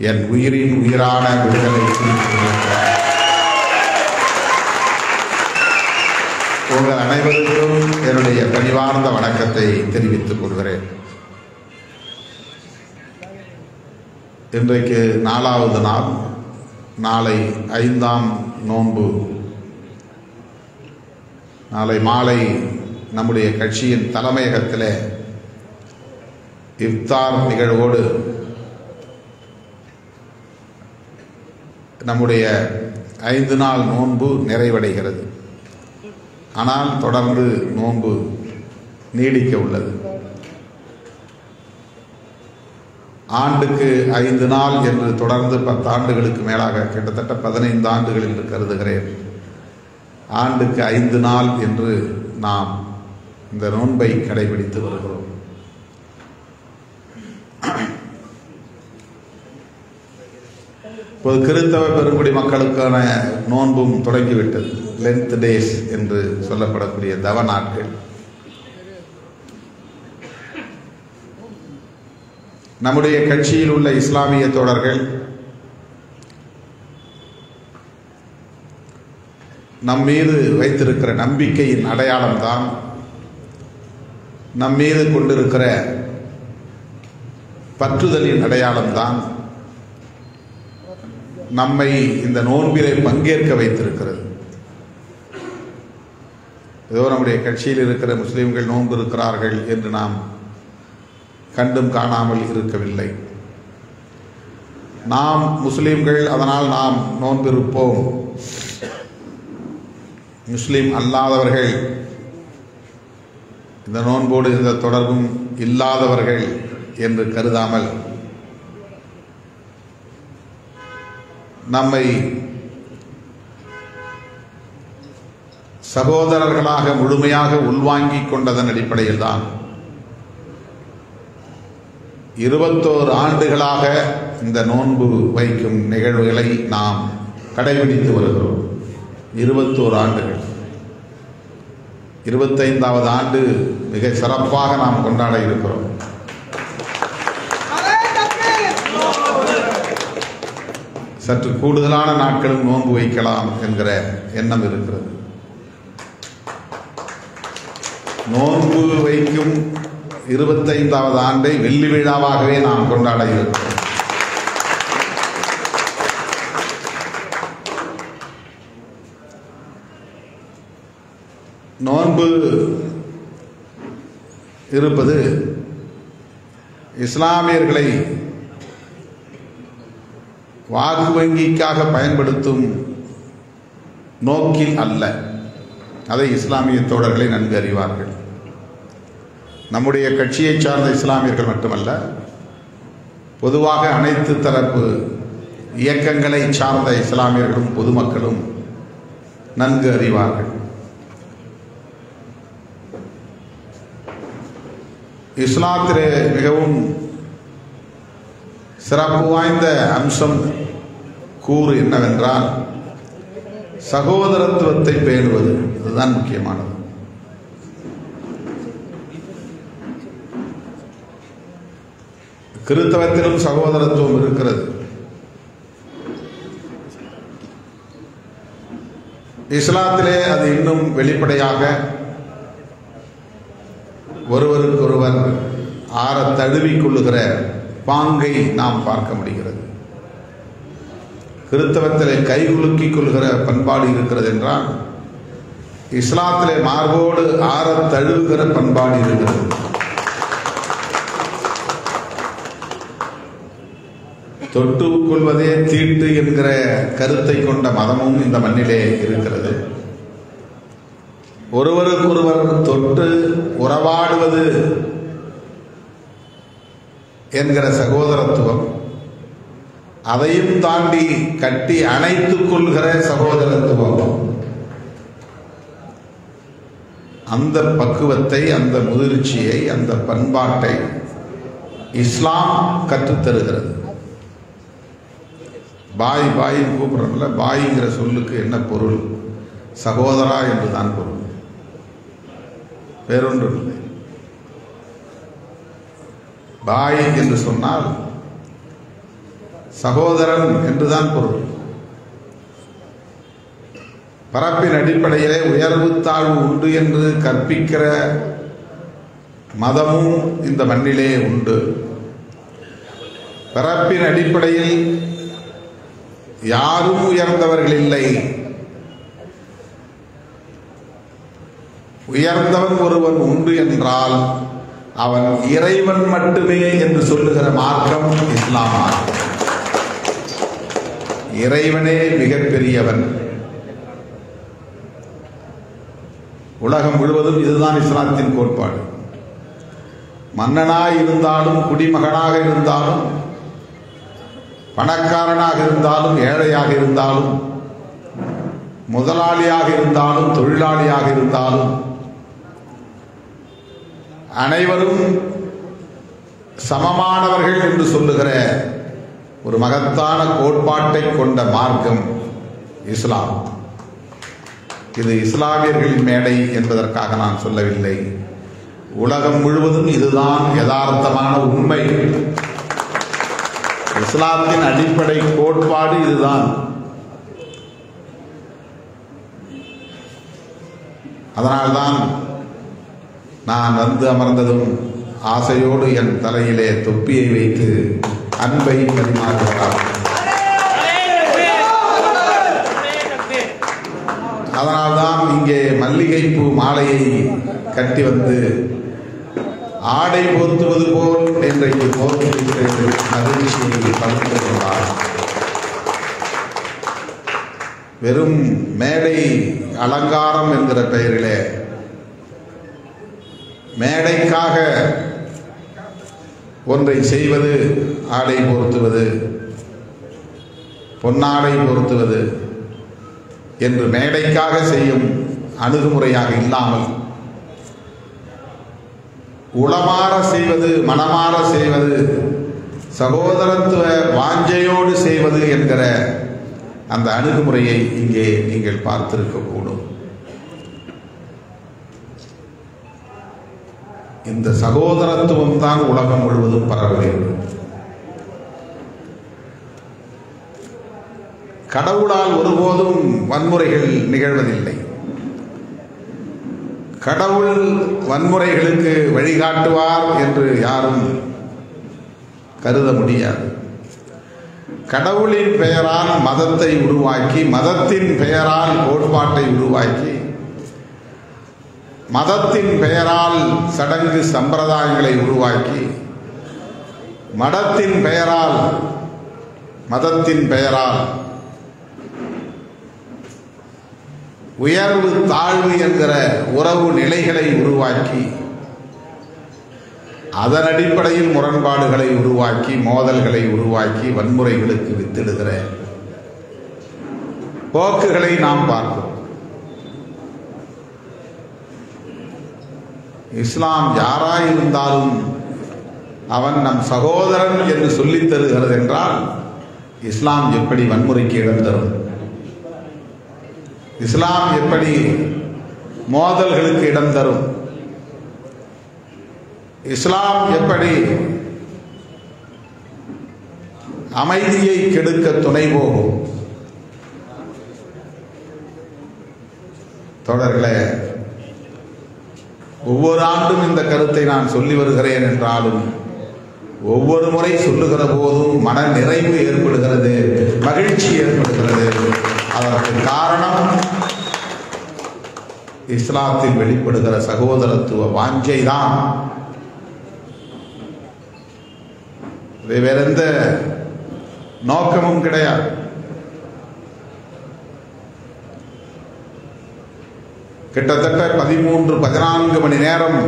என் உயிரின் உயிரான விடுதலை உங்கள் அனைவருக்கும் என்னுடைய பணிவார்ந்த வணக்கத்தை தெரிவித்துக் கொள்கிறேன். இன்றைக்கு 4வது நாள். நாளை 5ஆம் நோன்பு. நாளை மாலை நம்முடைய கட்சியின் தலைமையகத்தில் இஃப்தார் நிகழ்வோடு நம்முடைய 5 நாள் நோன்பு நிறைவடைகிறது. ஆனால் தொடர்ந்து நோன்பு நீடிக்க உள்ளது. ஆண்டுக்கு 5 நாள் என்று தொடர்ந்து 10 ஆண்டுகளுக்கு மேலாக, கிட்டத்தட்ட 15 ஆண்டுகள் என்று கருதுகிறேன், ஆண்டுக்கு 5 நாள் என்று நாம் இந்த நோன்பை கடைபிடித்து வருகிறோம். இப்போது கிறிஸ்தவ பெருங்குடி மக்களுக்கான நோன்பும் தொடங்கிவிட்டது. லென்த் டேஸ் என்று சொல்லப்படக்கூடிய தவ நாட்கள். நம்முடைய கட்சியில் உள்ள இஸ்லாமிய தோழர்கள் நம் மீது வைத்திருக்கிற நம்பிக்கையின் அடையாளம்தான், நம் மீது கொண்டிருக்கிற பற்றுதலின் அடையாளம்தான் நம்மை இந்த நோன்பிலே பங்கேற்க வைத்திருக்கிறது. ஏதோ நம்முடைய கட்சியில் இருக்கிற முஸ்லிம்கள் நோன்பு இருக்கிறார்கள் என்று நாம் கண்டும் காணாமல் இருக்கவில்லை. நாம் முஸ்லிம்கள், அதனால் நாம் நோன்பிருப்போம். முஸ்லிம் அல்லாதவர்கள், இந்த நோன்போடு இந்த தொடர்பும் இல்லாதவர்கள் என்று கருதாமல் நம்மை சகோதரர்களாக முழுமையாக உள்வாங்கிக் கொண்டதன் அடிப்படையில் தான் 21 ஆண்டுகளாக இந்த நோன்பு வைக்கும் நிகழ்வுகளை நாம் கடைபிடித்து வருகிறோம். 21 ஆண்டுகள். 25வது ஆண்டு மிக சிறப்பாக நாம் கொண்டாட இருக்கிறோம். சற்று கூடுதலான நாட்களும் நோன்பு வைக்கலாம் என்கிற எண்ணம் இருக்கிறது. நோன்பு வைக்கும் 25வது ஆண்டை வெள்ளி விழாவாகவே நாம் கொண்டாட இருக்கிறோம். நோன்பு இருப்பது இஸ்லாமியர்களை வாக்கு வங்கிக்காக பயன்படுத்தும் நோக்கில் அல்ல. அதை இஸ்லாமிய தோழர்களை நன்கு அறிவார்கள். நம்முடைய கட்சியை சார்ந்த இஸ்லாமியர்கள் மட்டுமல்ல, பொதுவாக அனைத்து தரப்பு இயக்கங்களை சார்ந்த இஸ்லாமியர்களும் பொதுமக்களும் நன்கு அறிவார்கள். இஸ்லாத்திலே மிகவும் சிறப்பு வாய்ந்த அம்சம் கூறு என்னவென்றால் சகோதரத்துவத்தை பேணுவது. அதுதான் முக்கியமானது. கிறிஸ்தவத்திலும் சகோதரத்துவம் இருக்கிறது. இஸ்லாத்திலே அது இன்னும் வெளிப்படையாக ஒருவருக்கொருவர் ஆற தழுவிக் கொள்ளுகிற பாங்கை நாம் பார்க்க முடிகிறது. கிறிஸ்தவத்திலே கைகுலுக்கிக் கொள்கிற பண்பாடு இருக்கிறது என்றால், இஸ்லாத்திலே மார்போடு ஆற தழுவுகிற பண்பாடு இருக்கிறது. தொட்டு கொள்வதே தீட்டு என்கிற கருத்தை கொண்ட மதமும் இந்த மண்ணிலே இருக்கிறது. ஒருவருக்கொருவர் தொட்டு உறவாடுவது என்கிற சகோதரத்துவம், அதையும் தாண்டி கட்டி அணைத்துக் கொள்கிற சகோதரத்துவம், அந்த பக்குவத்தை, அந்த முதிர்ச்சியை, அந்த பண்பாட்டை இஸ்லாம் கற்றுத்தருகிறது. பாய் பாயின்னு கூப்பிடுறோம்ல, பாய்ங்கிற சொல்லுக்கு என்ன பொருள்? சகோதரா என்றுதான் பொருள், வேறொன்றும் இல்லை. பாய் என்று சொன்னால் சகோதரன் என்றுதான் பொருள். பரப்பின் அடிப்படையிலே உயர்வு தாழ்வு உண்டு என்று கற்பிக்கிற மதமும் இந்த மண்ணிலே உண்டு. பரப்பின் அடிப்படையில் யாரும் உயர்ந்தவர்கள் இல்லை. உயர்ந்தவன் ஒருவன் உண்டு என்றால் அவன் இறைவன் மட்டுமே என்று சொல்லுகிற மார்க்கம் இஸ்லாம் மார்க்கம். இறைவனே மிகப்பெரியவன். உலகம் முழுவதும் இதுதான் இஸ்லாத்தின் கோட்பாடு. மன்னனாய் இருந்தாலும், குடிமகனாக இருந்தாலும், பணக்காரனாக இருந்தாலும், ஏழையாக இருந்தாலும், முதலாளியாக இருந்தாலும், தொழிலாளியாக இருந்தாலும், அனைவரும் சமமானவர்கள் என்று சொல்லுகிற ஒரு மகத்தான கோட்பாட்டை கொண்ட மார்க்கம் இஸ்லாம். இது இஸ்லாமியர்களின் மேடை என்பதற்காக நான் சொல்லவில்லை. உலகம் முழுவதும் இதுதான் யதார்த்தமான உண்மை. இஸ்லாத்தின் அடிப்படை கோட்பாடு இதுதான். அதனால்தான் நான் வந்து அமர்ந்ததும் ஆசையோடு என் தலையிலே தொப்பியை வைத்து அன்பை பரிமாறுகிறார். அதனால்தான் இங்கே மல்லிகைப்பூ மாலையை கட்டி வந்து ஆடை போர்த்துவது போல் இன்றைக்கு போர்த்து மகிழ்ச்சியை பகிர்ந்து கொண்டார். வெறும் மேடை அலங்காரம் என்கிற பெயரிலே மேடைக்காக ஒன்றை செய்வது, ஆடை போர்த்துவது, பொன்னாடை போர்த்துவது என்று மேடைக்காக செய்யும் அணுகுமுறையாக இல்லாமல் உளமாற செய்வது, மனமாற செய்வது, சகோதரத்துவ வாஞ்சையோடு செய்வது என்கிற அந்த அணுகுமுறையை இங்கே நீங்கள் பார்த்திருக்கக்கூடும். இந்த சகோதரத்துவம் தான் உலகம் முழுவதும் பரவ வேண்டும். கடவுளால் ஒருபோதும் வன்முறைகள் நிகழ்வதில்லை. கடவுள் வன்முறைகளுக்கு வழிகாட்டுவார் என்று யாரும் கருத முடியாது. கடவுளின் பெயரால் மதத்தை உருவாக்கி, மதத்தின் பெயரால் கோட்பாட்டை உருவாக்கி, மதத்தின் பெயரால் சடங்கு சம்பிரதாயங்களை உருவாக்கி, மதத்தின் பெயரால் உயர்வு தாழ்வு என்கிற உறவு நிலைகளை உருவாக்கி, அதன் அடிப்படையில் முரண்பாடுகளை உருவாக்கி, மோதல்களை உருவாக்கி, வன்முறைகளுக்கு வித்திடுகிற போக்குகளை நாம் பார்க்கிறோம். இஸ்லாம் யாராயிருந்தாலும் அவன் நம் சகோதரன் என்று சொல்லித் தருகிறது என்றால் இஸ்லாம் எப்படி வன்முறைக்கு இடம் தரும்? இஸ்லாம் எப்படி மோதல்களுக்கு இடம் தரும்? இஸ்லாம் எப்படி அமைதியை கெடுக்க துணை போகும்? தொடர்களே, ஒவ்வொரு ஆண்டும் இந்த கருத்தை நான் சொல்லி வருகிறேன் என்றாலும் ஒவ்வொரு முறை சொல்லுகிற போதும் மன நிறைவு ஏற்படுகிறது, மகிழ்ச்சி ஏற்படுகிறது. அதற்கு காரணம் இஸ்லாத்தில் வெளிப்படுகிற சகோதரத்துவ வாஞ்சை தான். வேற எந்த நோக்கமும் கிடையாது. கிட்டத்தட்ட 13-14 மணி நேரம்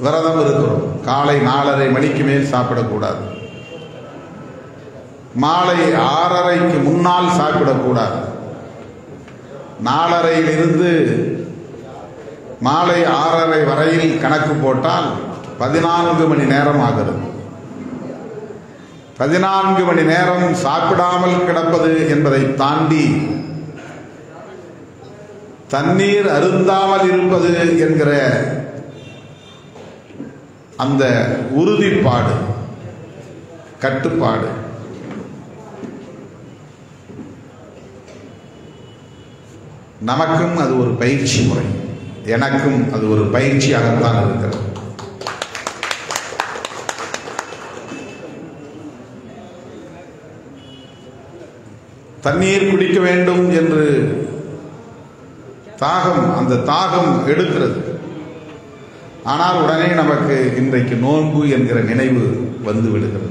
விரதம் இருக்கிறோம். காலை 4:30 மணிக்கு மேல் சாப்பிடக்கூடாது. மாலை 6:30க்கு முன்னால் சாப்பிடக்கூடாது. 4:30 மாலை 6:30 வரையில் கணக்கு போட்டால் 14 மணி நேரம் ஆகிறது. 14 மணி நேரம் சாப்பிடாமல் கிடப்பது என்பதை தாண்டி தண்ணீர் அருந்தாமல் இருப்பது என்கிற அந்த உறுதிப்பாடு, கட்டுப்பாடு நமக்கும் அது ஒரு பயிற்சி முறை, எனக்கும் அது ஒரு பயிற்சியாகத்தான் இருக்கிறது. தண்ணீர் குடிக்க வேண்டும் என்று அந்த தாகம் எடுக்கிறது. ஆனால் உடனே நமக்கு இன்றைக்கு நோன்பு என்கிற நினைவு வந்து விடுகிறது.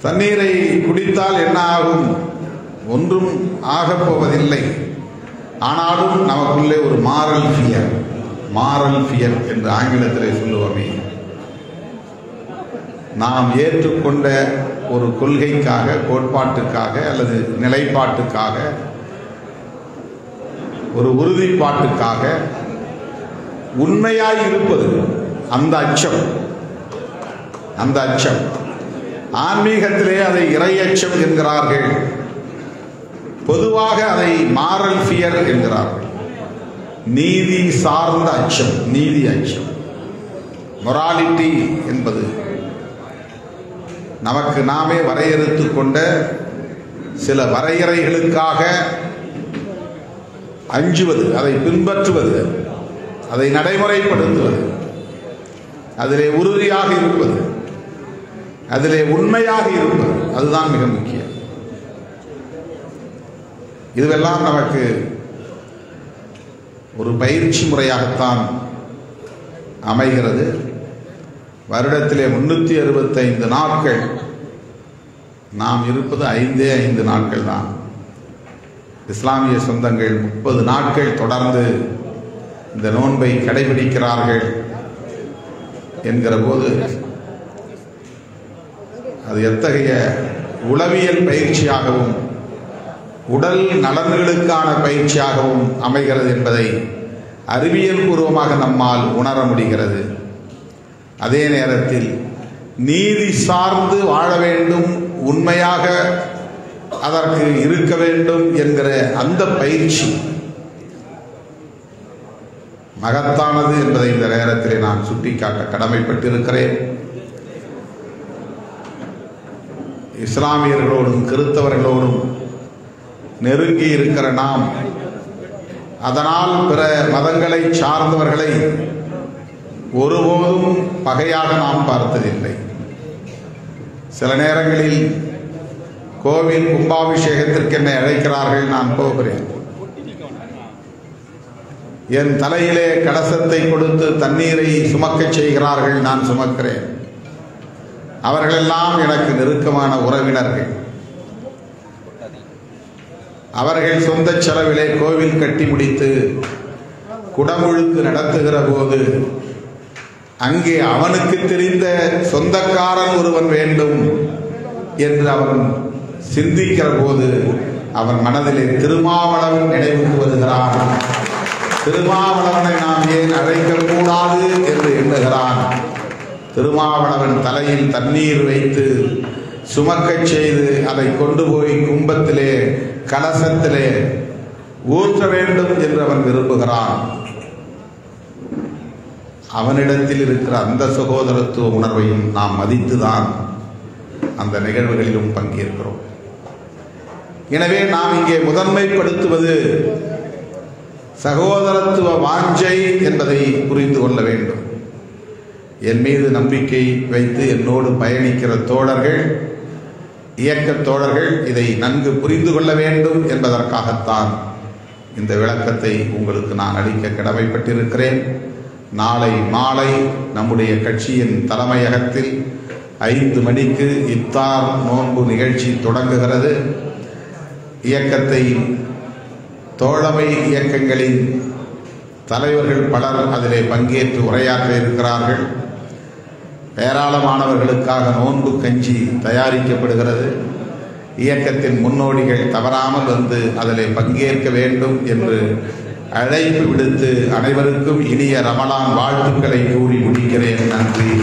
தண்ணீரை குடித்தால் என்ன ஆகும்? ஒன்றும் ஆகப் போவதில்லை. ஆனாலும் நமக்குள்ளே ஒரு மாரல் ஃபியர் என்று ஆங்கிலத்திலே சொல்லுவோமே, நாம் ஏற்றுக்கொண்ட ஒரு கொள்கைக்காக, கோட்பாட்டுக்காக அல்லது நிலைப்பாட்டுக்காக, ஒரு உறுதிப்பாட்டுக்காக உண்மையாய் இருப்பது, அந்த அச்சம் ஆன்மீகத்திலே அதை இறையச்சம் என்கிறார்கள். பொதுவாக அதை மாரல் ஃபியர் என்கிறார்கள். நீதி சார்ந்த அச்சம், நீதி அச்சம், மொராலிட்டி என்பது நமக்கு நாமே வரையறுத்து கொண்ட சில வரையறைகளுக்காக அஞ்சுவது, அதை பின்பற்றுவது, அதை நடைமுறைப்படுத்துவது, அதிலே உறுதியாக இருப்பது, அதிலே உண்மையாக இருப்பது, அதுதான் மிக முக்கியம். இதுவெல்லாம் நமக்கு ஒரு பயிற்சி முறையாகத்தான் அமைகிறது. வருடத்திலே 365 நாட்கள், நாம் இருப்பது 5 நாட்கள் தான். இஸ்லாமிய சொந்தங்கள் 30 நாட்கள் தொடர்ந்து இந்த நோன்பை கடைபிடிக்கிறார்கள் என்கிற போது அது எத்தகைய உளவியல் பயிற்சியாகவும் உடல் நலன்களுக்கான பயிற்சியாகவும் அமைகிறது என்பதை அறிவியல் பூர்வமாக நம்மால் உணர முடிகிறது. அதே நேரத்தில் நீதி சார்ந்து வாழ வேண்டும், உண்மையாக அதற்கு இருக்க வேண்டும் என்கிற அந்த பயிற்சி மகத்தானது என்பதை இந்த நேரத்திலே நான் சுட்டிக்காட்ட கடமைப்பட்டிருக்கிறேன். இஸ்லாமியர்களோடும் கிறிஸ்தவர்களோடும் நெருங்கி இருக்கிற நாம் அதனால் பிற மதங்களை சார்ந்தவர்களை ஒருபோதும் பகையாக நாம் பார்த்ததில்லை. சில நேரங்களில் கோவில் கும்பாபிஷேகத்திற்கு என்னை அழைக்கிறார்கள், நான் போகிறேன். என் தலையிலே கலசத்தை கொடுத்து தண்ணீரை சுமக்கச் செய்கிறார்கள், நான் சுமக்கிறேன். அவர்களெல்லாம் எனக்கு நெருக்கமான உறவினர்கள். அவர்கள் சொந்த செலவிலே கோவில் கட்டி முடித்து குடமுழுக்கு நடத்துகிற போது அங்கே அவனுக்கு தெரிந்த சொந்தக்காரன் ஒருவன் வேண்டும் என்று அவன் சிந்திக்கிற போது அவன் மனதிலே திருமாவளவன் நினைவுக்கு வருகிறான். திருமாவளவனை நாம் ஏன் அழைக்கக்கூடாது என்று எண்ணுகிறான். திருமாவளவன் தலையில் தண்ணீர் வைத்து சுமக்கச் செய்து அதை கொண்டு போய் கும்பத்திலே கலசத்திலே ஊற்ற வேண்டும் என்று அவன் விரும்புகிறான். அவனிடத்தில் இருக்கிற அந்த சகோதரத்துவ உணர்வையும் நாம் மதித்துதான் அந்த நிகழ்வுகளிலும் பங்கேற்கிறோம். எனவே நாம் இங்கே முதன்மைப்படுத்துவது சகோதரத்துவ வாஞ்சை என்பதை புரிந்து கொள்ள வேண்டும். என் மீது நம்பிக்கை வைத்து என்னோடு பயணிக்கிற தோழர்கள், இயக்க தோழர்கள் இதை நன்கு புரிந்து கொள்ள வேண்டும் என்பதற்காகத்தான் இந்த விளக்கத்தை உங்களுக்கு நான் அளிக்க கடமைப்பட்டிருக்கிறேன். நாளை மாலை நம்முடைய கட்சியின் தலைமையகத்தில் 5 மணிக்கு இஃப்தார் நோன்பு நிகழ்ச்சி தொடங்குகிறது. இயக்கத்தை தோழமை இயக்கங்களின் தலைவர்கள் பலர் அதிலே பங்கேற்று உரையாற்ற இருக்கிறார்கள். ஏராளமானவர்களுக்காக நோன்பு கஞ்சி தயாரிக்கப்படுகிறது. இயக்கத்தின் முன்னோடிகள் தவறாமல் வந்து அதிலே பங்கேற்க வேண்டும் என்று அழைப்பு விடுத்து அனைவருக்கும் இனிய ரமலான் வாழ்த்துக்களை கூறி முடிக்கிறேன். நன்றி.